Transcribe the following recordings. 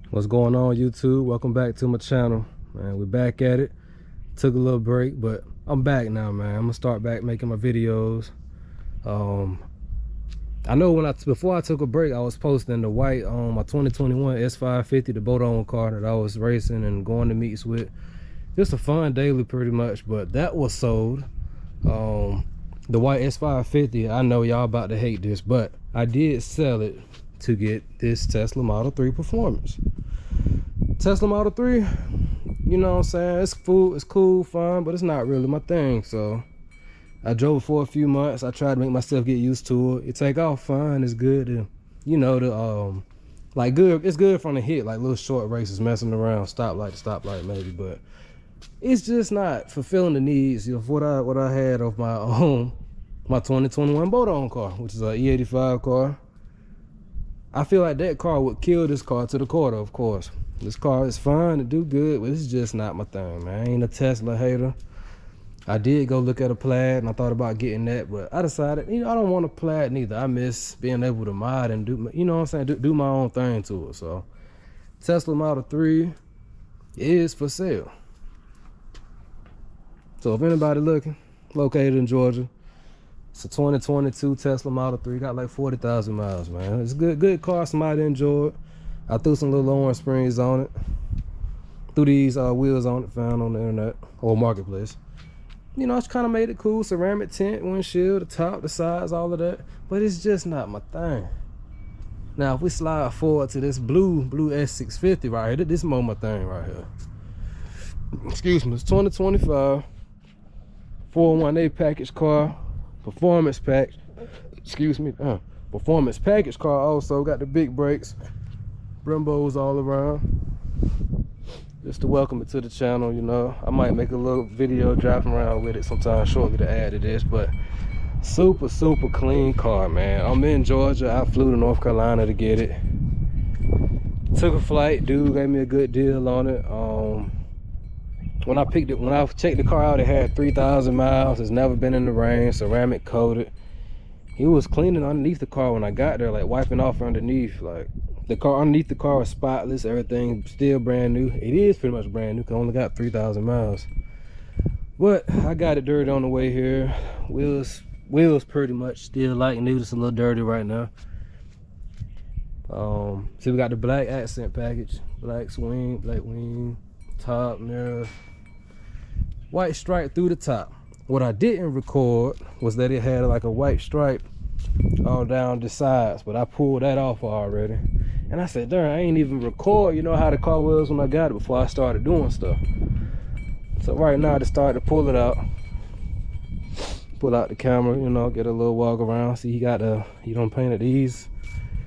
What's going on, YouTube? Welcome back to my channel, man. We're back at it. Took a little break, but I'm back now, man. I'm gonna start back making my videos. I know before I took a break, I was posting the white my 2021 S650, the boat-on car that I was racing and going to meets with. Just a fun daily, pretty much. But that was sold. The white S650. I know y'all about to hate this, but I did sell it to get this Tesla Model 3 Performance. Tesla Model 3, you know what I'm saying, it's cool, fun, but it's not really my thing. So I drove it for a few months. I tried to make myself get used to it. It take off fine. It's good to, you know, like good. It's good from the hit, like little short races, messing around, stoplight to stoplight maybe, but it's just not fulfilling the needs of what I had of my 2021 boat-on car, which is an E85 car. I feel like that car would kill this car to the quarter, of course. This car is fine to do good, but it's just not my thing, man. I ain't a Tesla hater. I did go look at a Plaid, and I thought about getting that, but I decided, you know, I don't want a Plaid neither. I miss being able to mod and do, you know what I'm saying, do my own thing to it. So Tesla Model 3 is for sale. So if anybody looking, located in Georgia, it's a 2022 Tesla Model 3. Got like 40,000 miles, man. It's a good car. Somebody enjoyed. I threw some little orange springs on it. Threw these wheels on it, found on the internet or marketplace. You know, it's kind of made it cool. Ceramic tint, windshield, the top, the sides, all of that. But it's just not my thing. Now, if we slide forward to this blue S650 right here, this is more my thing right here. Excuse me, it's 2025 401A package car. Performance pack, performance package car. Also got the big brakes, Brembos all around. Just to welcome it to the channel, you know. I might make a little video driving around with it sometime shortly to add to this, but super clean car, man. I'm in Georgia. I flew to North Carolina to get it. Took a flight. Dude gave me a good deal on it. When I checked the car out, it had 3,000 miles. It's never been in the rain, ceramic coated. He was cleaning underneath the car when I got there, like wiping off underneath. Like the car underneath the car was spotless, everything still brand new. It is pretty much brand new, cause I only got 3,000 miles. But I got it dirty on the way here. Wheels pretty much still like new, just a little dirty right now. See, we got the black accent package, black swing, black wing, top, mirror, white stripe through the top. What I didn't record was that it had like a white stripe all down the sides, but I pulled that off already. And I said, darn, I ain't even record, you know how the car was when I got it before I started doing stuff. So right now I just started to pull it out. Pull out the camera, you know, get a little walk around. See, he done painted these,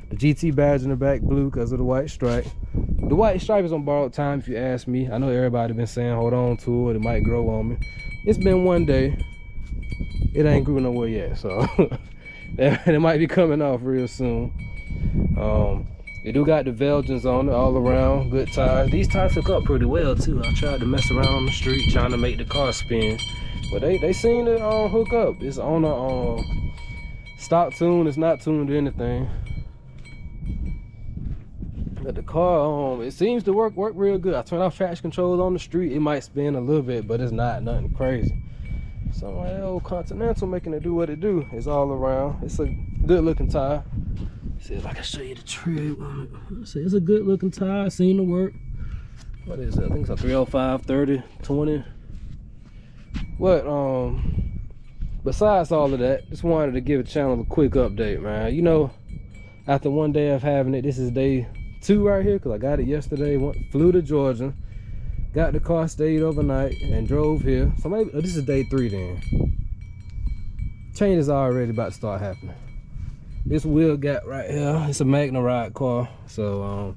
the GT badge in the back blue because of the white stripe. The white stripe is on borrowed time, if you ask me. I know everybody been saying hold on to it, it might grow on me. It's been one day. It ain't grew nowhere yet, so it might be coming off real soon. It do got the Belgians on it all around, good tires. These tires hook up pretty well too. I tried to mess around on the street trying to make the car spin, but they seem to hook up. It's on a stock tune. It's not tuned to anything. But the car, it seems to work real good. I turn off traction control on the street. It might spin a little bit, but it's nothing crazy. So my old Continental making it do what it do. It's all around. It's a good looking tire. See if I can show you the trim on it. See, it's a good looking tire. It seemed to work. What is it? I think it's a 305, 30, 20. But besides all of that, just wanted to give the channel a quick update, man. You know, after one day of having it, this is day 2 right here, because I got it yesterday. Flew to Georgia, got the car, stayed overnight, and drove here. So maybe this is day 3 then. Changes are already about to start happening. This wheel gap right here, it's a Magna Ride car. So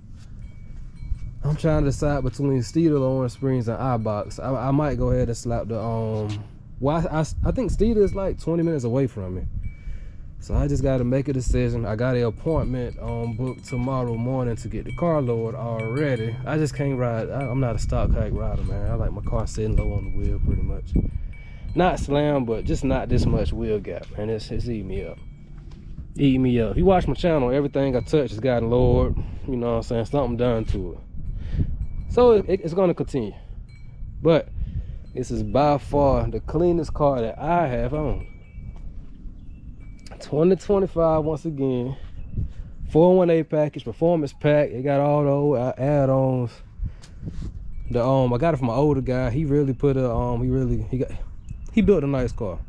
I'm trying to decide between Steedle, Orange Springs, and iBox. I might go ahead and slap the well, I think Steedle is like 20 minutes away from me. So I just got to make a decision. I got an appointment booked tomorrow morning to get the car lowered already. I just can't ride. I'm not a stock hike rider, man. I like my car sitting low on the wheel pretty much. Not slam, but just not this much wheel gap, man. It's eating me up. Eating me up. If you watch my channel, everything I touch has gotten lowered. You know what I'm saying? Something done to it. So it's gonna continue. But this is by far the cleanest car that I have owned. 2025 once again. 418 package, performance pack. It got all the old add-ons. I got it from an older guy. He really put a he built a nice car.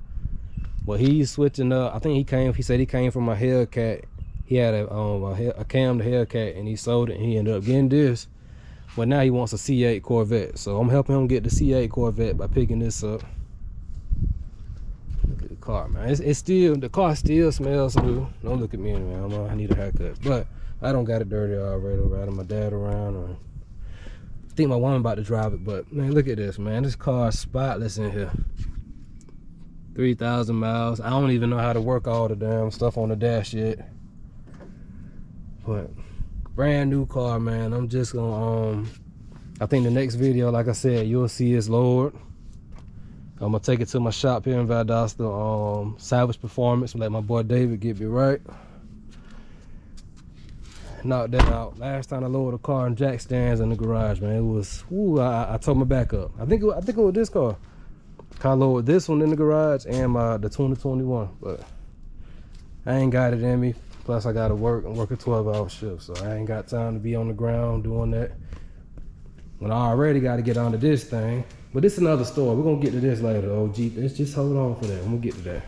But he's switching up. I think he said he came from a Hellcat. He had a Cam to Hellcat and he sold it and he ended up getting this. But now he wants a C8 Corvette. So I'm helping him get the C8 Corvette by picking this up. Look at the car, man. The car still smells new. Don't look at me, man. I need a haircut. But I don't got it dirty already. I'm riding my dad around. Or I think my woman about to drive it. But man, look at this, man. This car is spotless in here. 3,000 miles. I don't even know how to work all the damn stuff on the dash yet. But brand new car, man. I'm just gonna I think the next video, like I said, you'll see it's lowered. I'm gonna take it to my shop here in Valdosta, Salvage Performance, let my boy David get me right. Knocked that out. Last time I lowered a car in jack stands in the garage, man, it was, I tore my back up. I think it was this car. I lowered this one in the garage and the 2021, but I ain't got it in me. Plus I gotta work and work a 12-hour shift, so I ain't got time to be on the ground doing that. When I already gotta get onto this thing. But this is another story. We're gonna get to this later, OG. Let's just hold on for that. I'm gonna get to that.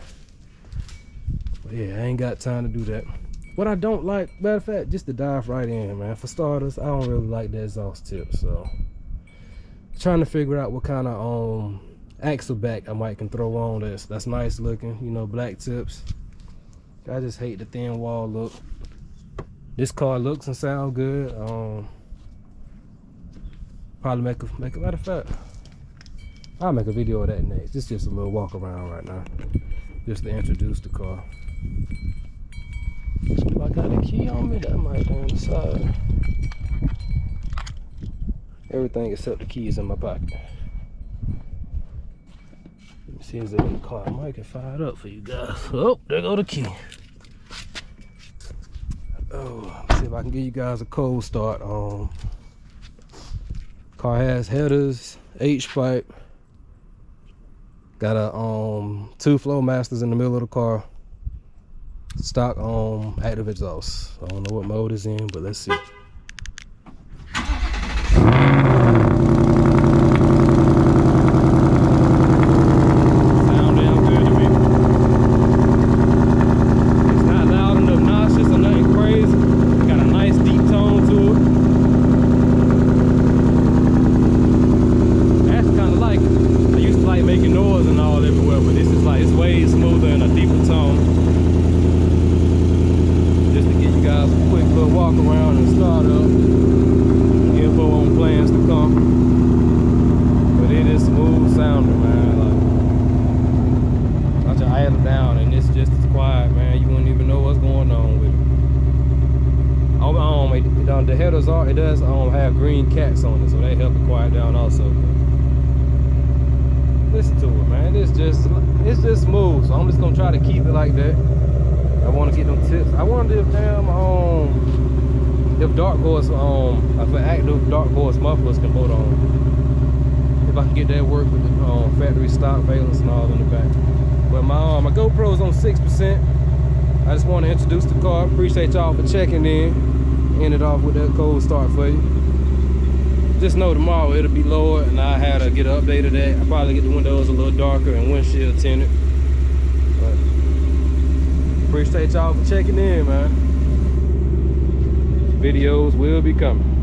But yeah, I ain't got time to do that. What I don't like, matter of fact, just to dive right in, man. For starters, I don't really like the exhaust tip, so trying to figure out what kind of axle back I might can throw on that's nice looking, you know, black tips. I just hate the thin wall look. This car looks and sounds good. Probably make a matter of fact, I'll make a video of that next. It's just a little walk around right now, just to introduce the car. If I got a key on me, that might be on the side. Everything except the keys in my pocket. Let me see, is it in the car? I might get fired up for you guys. Oh, there go the key. Oh, let's see if I can give you guys a cold start. Car has headers, H-pipe. Got a 2 flow masters in the middle of the car. Stock active exhaust. I don't know what mode it's in, but let's see. The headers does have green cats on it, so they help it quiet down also. Listen to it, man. It's just smooth. So I'm just gonna try to keep it like that. I want to get them tips. I wonder if if dark horse if active dark horse mufflers can hold on. If I can get that work with the factory stock valence and all in the back. But my GoPro's on 6%. I just want to introduce the car. Appreciate y'all for checking in. Ended off with that cold start for you. Just know tomorrow it'll be lower and I had to get an update of that. I'll probably get the windows a little darker and windshield tinted. But appreciate y'all for checking in, man. Videos will be coming.